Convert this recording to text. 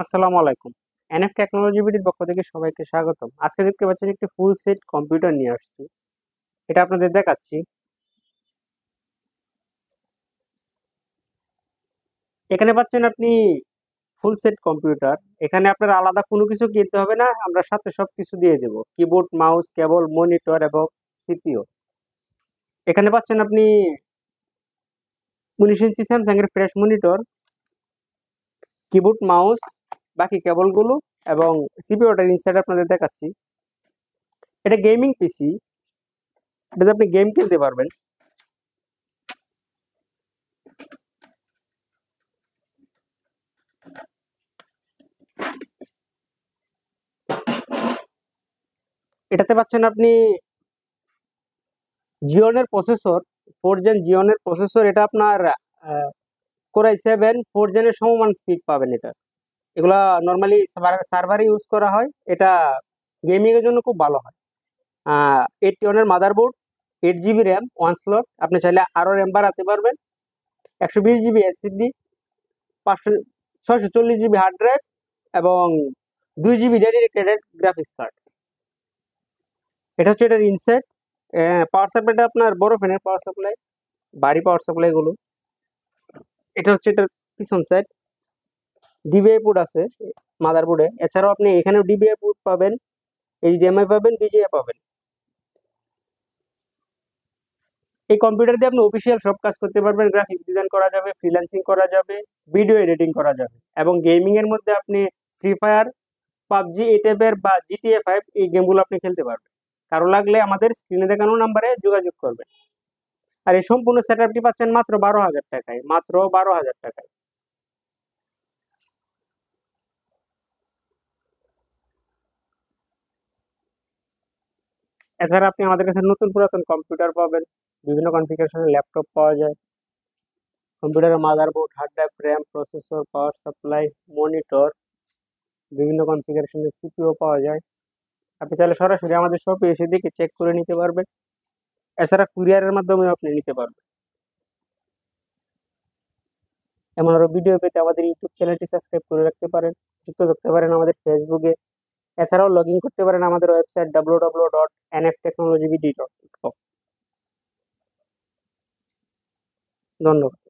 আসসালামু আলাইকুম। NF technology বিডির পক্ষ থেকে সবাইকে স্বাগতম। আজকে দেখতে পাচ্ছেন একটি ফুল সেট কম্পিউটার নিয়ে আসছি। এটা আপনাদের দেখাচ্ছি। এখানে পাচ্ছেন আপনি ফুল সেট কম্পিউটার। এখানে আপনার আলাদা কোনো কিছু কিনতে হবে না। আমরা সাথে সবকিছু দিয়ে দেব। কিবোর্ড, মাউস, কেবল, মনিটর এবং সিপিইউ। এখানে পাচ্ছেন আপনি 19 ইঞ্চি স্যামসাং এর ফ্রেশ মনিটর, কিবোর্ড, মাউস, বাকি কেবলগুলো এবং সিপিইউটার ইনসাইড আপনাদের দেখাচ্ছি। এটা গেমিং পিসি। এটাতে আপনি গেম খেলতে পারবেন। এটাতে পাচ্ছেন আপনি জিওনের প্রসেসর, 4 জেন জিওনের প্রসেসর। এটা আপনার কোরাই 7 4 জেনের সমমান স্পিড পাবেন এটা। এগুলা নর্মালি সার্ভারে ইউজ করা হয়। এটা গেমিং এর জন্য খুব ভালো হয়। 8 টিওনের মাদারবোর্ড, 8 জিবি র্যাম, 1 স্লট। আপনি চাইলে আরো র্যাম বাড়াতে পারবেন। 120 GB SSD, 640 GB hard drive এবং 2 জিবি ডেডিকেটেড গ্রাফিক্স কার্ড। এটা হচ্ছে এটার ইনসেট। পাওয়ার সাপ্লাইটা আপনার বড় ফ্যানের পাওয়ার সাপ্লাই, ভারী পাওয়ার সাপ্লাই গুলো। এটা হচ্ছে এটার পিছন সাইড। ডিবিআই পোর্ট আছে মাদারবোর্ডে। এছাড়াও আপনি এখানেও ডিবিআই পোর্ট পাবেন, এইচডিএমআই পাবেন, বিজিএ পাবেন। এই কম্পিউটার দিয়ে আপনি অফিসিয়াল সব কাজ করতে পারবেন। গ্রাফিক্স ডিজাইন করা যাবে, ফ্রিল্যান্সিং করা যাবে, ভিডিও এডিটিং করা যাবে এবং গেমিং এর মধ্যে আপনি ফ্রি ফায়ার, পাবজি এই টাইপের বা জিটিএ 5 এই গেমগুলো আপনি খেলতে পারবেন। কারো লাগলে আমাদের স্ক্রিনে দেখানো নাম্বারে যোগাযোগ করবেন। আর এই সম্পূর্ণ সেটআপটি পাচ্ছেন মাত্র 12,000 টাকায়, মাত্র 12,000 টাকায়। এছাড়া আপনি আমাদের কাছে নতুন পুরাতন কম্পিউটার পাবেন, বিভিন্ন কনফিগারেশনের ল্যাপটপ পাওয়া যায়, কম্পিউটারের motherboard, hard drive, RAM, processor, power supply, monitor, বিভিন্ন কনফিগারেশনের সিপিইউ পাওয়া যায়। আপনি চাইলে সরাসরি আমাদের শপে এসে দেখে চেক করে নিতে পারবেন। এছাড়া কুরিয়ারের মাধ্যমে আপনি নিতে পারবেন। এমন আরো ভিডিও পেতে আমাদের ইউটিউব চ্যানেলটি সাবস্ক্রাইব করে রাখতে পারেন, যুক্ত থাকতে পারেন আমাদের ফেসবুকে। এছাড়াও লগ ইন করতে পারেন আমাদের ওয়েবসাইট www.nftechnologyvd.com। ধন্যবাদ।